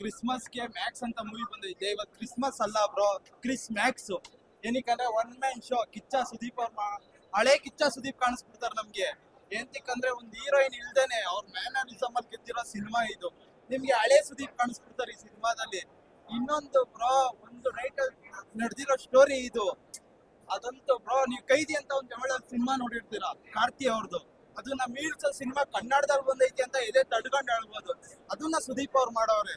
ಕ್ರಿಸ್ಮಸ್ಗೆ Max ಅಂತ movie ಬಂದೈತೆ. ಇವತ್ತು ಕ್ರಿಸ್ಮಸ್ ಅಲ್ಲ ಬ್ರೋ, ಕ್ರಿಸ್ ಮ್ಯಾಕ್ಸ್. ಏನಕ್ಕಂದ್ರೆ one man show. Kichcha Sudeep ಅವ್ರ ಹಳೆ ಕಿಚ್ಚ ಸುದೀಪ್ ಕಾಣಿಸ್ಬಿಡ್ತಾರೆ ನಮ್ಗೆ. ಎಂತಕ್ಕಂದ್ರೆ ಒಂದು ಹೀರೋಯಿನ್ ಇಲ್ದೇನೆ ಅವ್ರ ಮ್ಯಾನರಿಸಮ್ ಅಲ್ಲಿ ಗೆದ್ದಿರೋ ಸಿನಿಮಾ ಇದು. ನಿಮ್ಗೆ ಹಳೆ ಸುದೀಪ್ ಕಾಣಿಸ್ಬಿಡ್ತಾರೆ ಈ ಸಿನಿಮಾದಲ್ಲಿ. ಇನ್ನೊಂದು ಬ್ರೋ, ಒಂದು ನೈಟ್ ನಡೆದಿರೋ ಸ್ಟೋರಿ ಇದು. ಅದಂತೂ ಬ್ರೋ, ನೀವು ಕೈದಿ ಅಂತ ಒಂದು ತಮಿಳ ಸಿನಿಮಾ ನೋಡಿರ್ತೀರಾ, ಕಾರ್ತಿ ಅವ್ರದ್ದು. ಅದನ್ನ ಮೀರ್ಸೋ ಸಿನಿಮಾ ಕನ್ನಡದಲ್ಲಿ ಬಂದೈತಿ ಅಂತ ಇದೇ ತಡ್ಕೊಂಡು ಹೇಳ್ಬೋದು. ಅದನ್ನ ಸುದೀಪ್ ಅವ್ರು ಮಾಡವ್ರೆ.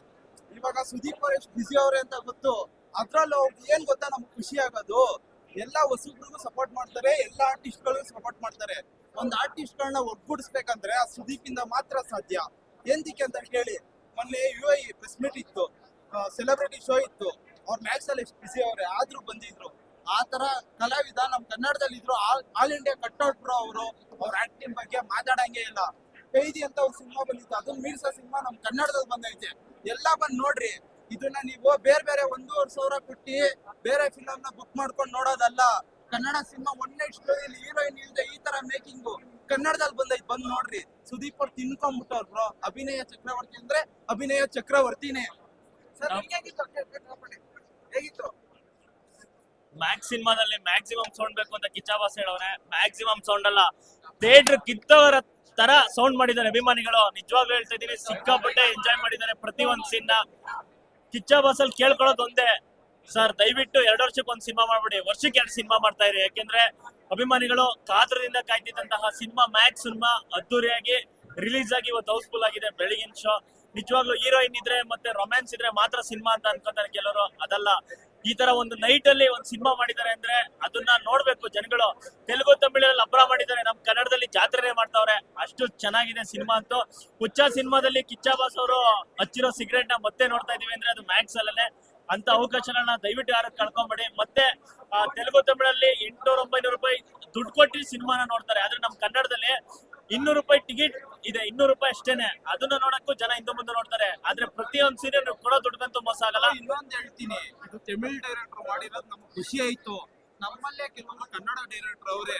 ಇವಾಗ ಸುದೀಪ್ ಅವ್ರು ಎಷ್ಟು ಬಿಸಿ ಅವ್ರೆ ಅಂತ ಗೊತ್ತು. ಅದ್ರಲ್ಲಿ ಅವ್ರಿಗೆ ಏನ್ ಗೊತ್ತಾ ನಮ್ಗೆ ಖುಷಿ ಆಗೋದು, ಎಲ್ಲಾ ಹೊಸಬ್ರಿಗೂ ಸಪೋರ್ಟ್ ಮಾಡ್ತಾರೆ, ಎಲ್ಲಾ ಆರ್ಟಿಸ್ಟ್ಗಳಿಗೂ ಸಪೋರ್ಟ್ ಮಾಡ್ತಾರೆ. ಒಂದ್ ಆರ್ಟಿಸ್ಟ್ಗಳನ್ನ ಒಗ್ಗೂಡಿಸ್ಬೇಕಂದ್ರೆ ಆ ಸುದೀಪ್ ಇಂದ ಮಾತ್ರ ಸಾಧ್ಯ. ಎಂತಕ್ಕೆ ಅಂತ ಕೇಳಿ, ಮೊನ್ನೆ UI ಪ್ರೆಸ್ ಮೀಟ್ ಇತ್ತು, ಸೆಲೆಬ್ರಿಟಿ ಶೋ ಇತ್ತು. ಅವ್ರ ಮ್ಯಾಕ್ಸ್ ಅಲ್ಲಿ ಎಷ್ಟು ಬಿಸಿ ಅವ್ರೆ, ಆದ್ರೂ ಬಂದಿದ್ರು. ಆ ತರ ಕಲಾವಿದ ನಮ್ ಕನ್ನಡದಲ್ಲಿ ಇದ್ರು. ಆಲ್ ಇಂಡಿಯಾ ಕಟ್ಔಟ್ ಬ್ರೋ ಅವರು. ಅವ್ರ ಆಕ್ಟಿಂಗ್ ಬಗ್ಗೆ ಮಾತಾಡಂಗೆ ಇಲ್ಲ. ಕೈದಿ ಅಂತ ಒಂದು ಸಿನಿಮಾ ಬಂದಿತ್ತು, ಅದನ್ನ ಮೀರ್ಸೋ ಸಿನಿಮಾ ನಮ್ ಕನ್ನಡದಲ್ಲಿ ಬಂದೈತೆ. ಎಲ್ಲ ಬಂದ್ ನೋಡ್ರಿ. ಇದನ್ನ ನೀವು ಬೇರೆ 1,500,000 ಕೊಟ್ಟಿ ಬೇರೆ ಫಿಲಮ್ ನ ಬುಕ್ ಮಾಡ್ಕೊಂಡು ನೋಡೋದಲ್ಲ. ಕನ್ನಡ ಸಿನಿಮಾ ಒನ್ ನೈಟ್ ಸ್ಟೋರಿಯಲ್ಲಿ ಹೀರೋಯಿನ್ ಇಲ್ದೆ ಈ ತರ ಮೇಕಿಂಗು ಕನ್ನಡದಲ್ಲಿ ಬಂದೈತೆ, ಬಂದ್ ನೋಡ್ರಿ. ಸುದೀಪ್ ಅವ್ರು ತಿನ್ಕೊಂಡ್ಬಿಟ್ಟವ್ರು ಬ್ರೋ. ಅಭಿನಯ ಚಕ್ರವರ್ತಿ ಅಂದ್ರೆ ಅಭಿನಯ ಚಕ್ರವರ್ತಿನೇ. ಸರ್ ಹೇಗಿತ್ತು? ಮ್ಯಾಕ್ಸ್ ಸಿನಿಮಾದಲ್ಲಿ ಮ್ಯಾಕ್ಸಿಮಮ್ ಸೌಂಡ್ ಬೇಕು ಅಂತ ಕಿಚ್ಚ ಬಾಸ್ ಹೇಳವ್ರೆ. ಮ್ಯಾಕ್ಸಿಮಮ್ ಸೌಂಡ್ ಅಲ್ಲ, ಥಿಯೇಟರ್ ಕಿತ್ತವರ ತರ ಸೌಂಡ್ ಮಾಡಿದ್ದಾರೆ ಅಭಿಮಾನಿಗಳು. ನಿಜವಾಗ್ಲೂ ಹೇಳ್ತಾ ಇದೀನಿ, ಸಿಕ್ಕಾಪಟ್ಟೆ ಎಂಜಾಯ್ ಮಾಡಿದ್ದಾರೆ ಪ್ರತಿ ಒಂದ್ ಸೀನ್ ನ. ಕಿಚ್ಚ ಬಾಸ್ ಅಲ್ಲಿ ಕೇಳ್ಕೊಳ್ಳೋದು ಒಂದೇ, ಸರ್ ದಯವಿಟ್ಟು 2 ವರ್ಷಕ್ಕೆ ಒಂದ್ ಸಿನಿಮಾ ಮಾಡ್ಬಿಡಿ, ವರ್ಷಕ್ಕೆ 2 ಸಿನಿಮಾ ಮಾಡ್ತಾ ಇರಿ. ಯಾಕೆಂದ್ರೆ ಅಭಿಮಾನಿಗಳು ಕಾದ್ರದಿಂದ ಕಾಯ್ತಿದ್ದಂತಹ ಸಿನಿಮಾ ಮ್ಯಾಕ್ಸ್ ಸಿನಿಮಾ ಅದ್ದೂರಿಯಾಗಿ ರಿಲೀಸ್ ಆಗಿ ಇವತ್ತು ಹೌಸ್ಫುಲ್ ಆಗಿದೆ ಬೆಳಗಿನ ಶೋ. ನಿಜವಾಗ್ಲೂ ಹೀರೋಯಿನ್ ಇದ್ರೆ ಮತ್ತೆ ರೊಮ್ಯಾನ್ಸ್ ಇದ್ರೆ ಮಾತ್ರ ಸಿನಿಮಾ ಅಂತ ಅನ್ಕೋತಾರೆ ಕೆಲವರು. ಅದಲ್ಲ, ಈ ತರ ಒಂದು ನೈಟ್ ಅಲ್ಲಿ ಒಂದು ಸಿನಿಮಾ ಮಾಡಿದ್ದಾರೆ ಅಂದ್ರೆ ಅದನ್ನ ನೋಡ್ಬೇಕು ಜನಗಳು. ತೆಲುಗು ತಮಿಳಲ್ಲಿ ಅಬ್ರ ಮಾಡಿದ್ದಾರೆ, ನಮ್ ಕನ್ನಡದಲ್ಲಿ ಜಾತ್ರೆ ಮಾಡ್ತಾವ್ರೆ. ಅಷ್ಟು ಚೆನ್ನಾಗಿದೆ ಸಿನಿಮಾ ಅಂತೂ. ಹುಚ್ಚ ಸಿನಿಮಾದಲ್ಲಿ ಕಿಚ್ಚ ಬಾಸ್ ಅವರು ಹಚ್ಚಿರೋ ಸಿಗರೇಟ್ ನ ಮತ್ತೆ ನೋಡ್ತಾ ಇದೀವಿ ಅಂದ್ರೆ ಅದು ಮ್ಯಾಕ್ಸ್ ಅಲ್ಲೇ. ಅಂತ ಅವಕಾಶಗಳನ್ನ ದಯವಿಟ್ಟು ಯಾರು ಕಳ್ಕೊಂಬೇಡಿ. ಮತ್ತೆ ತೆಲುಗು ತಮಿಳಲ್ಲಿ 800-900 ರೂಪಾಯಿ ದುಡ್ಡು ಕೊಟ್ಟು ಸಿನಿಮಾನ ನೋಡ್ತಾರೆ. ಆದ್ರೆ ನಮ್ ಕನ್ನಡದಲ್ಲಿ 200 ರೂಪಾಯಿ ಟಿಕೆಟ್ ಇದೆ, 200 ರೂಪಾಯಿ ಅಷ್ಟೇನೆ. ಅದನ್ನ ನೋಡಕ್ಕೂ ಜನ ಹಿಂದೆ ಮುಂದೆ ನೋಡ್ತಾರೆ. ಆದ್ರೆ ಪ್ರತಿಯೊಂದು ಸೀರೆ ಕೊಡೋ ದುಡ್ಡಂತೂ ಮೋಸ ಆಗಲ್ಲ. ಇನ್ನೊಂದು ಹೇಳ್ತೀನಿ, ಇದು ತಮಿಳ್ ಡೈರೆಕ್ಟರ್ ಮಾಡಿರೋದು ನಮ್ಗೆ ಖುಷಿ ಆಯ್ತು. ನಮ್ಮಲ್ಲೇ ಕೆಲವೊಂದು ಕನ್ನಡ ಡೈರೆಕ್ಟರ್ ಅವರೇ,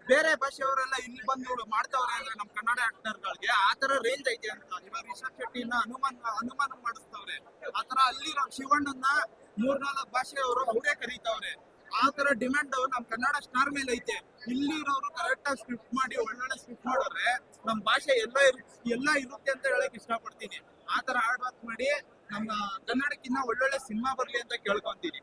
ಬೇರೆ ಭಾಷೆಯವರೆಲ್ಲ ಇಲ್ಲಿ ಬಂದು ಮಾಡ್ತಾವ್ರೆ ಅಂದ್ರೆ ನಮ್ ಕನ್ನಡ ಆಕ್ಟರ್ಗಳಿಗೆ ಆ ತರ ರೇಂಜ್ ಐತೆ ಅಂತ. ಇವಾಗ ರಿಷಬ್ ಶೆಟ್ಟಿನ ಅನುಮಾನ ಮಾಡಿಸ್ತವ್ರೆ. ಆ ತರ ಅಲ್ಲಿರೋ ಶಿವಣ್ಣನ 3-4 ಭಾಷೆಯವರು ಅವರೇ ಕರೀತಾವ್ರೆ. ಆ ತರ ಡಿಮ್ಯಾಂಡ್ ನಮ್ ಕನ್ನಡ ಸ್ಟಾರ್ ಮೇಲೆ ಐತೆ. ಇಲ್ಲಿರೋರು ಕರೆಕ್ಟ್ ಆಗಿ ಸ್ಕ್ರಿಪ್ಟ್ ಮಾಡಿ ಒಳ್ಳೊಳ್ಳೆ ಸ್ಕ್ರಿಪ್ಟ್ ಮಾಡೋರೆ ನಮ್ ಭಾಷೆ ಎಲ್ಲ ಇರುತ್ತೆ ಅಂತ ಹೇಳಕ್ ಇಷ್ಟಪಡ್ತೀನಿ. ಆ ತರ ಹಾರ್ಡ್ ವರ್ಕ್ ಮಾಡಿ ನಮ್ಮ ಕನ್ನಡಕ್ಕಿನ್ನ ಒಳ್ಳೊಳ್ಳೆ ಸಿನಿಮಾ ಬರ್ಲಿ ಅಂತ ಕೇಳ್ಕೊಂತೀನಿ.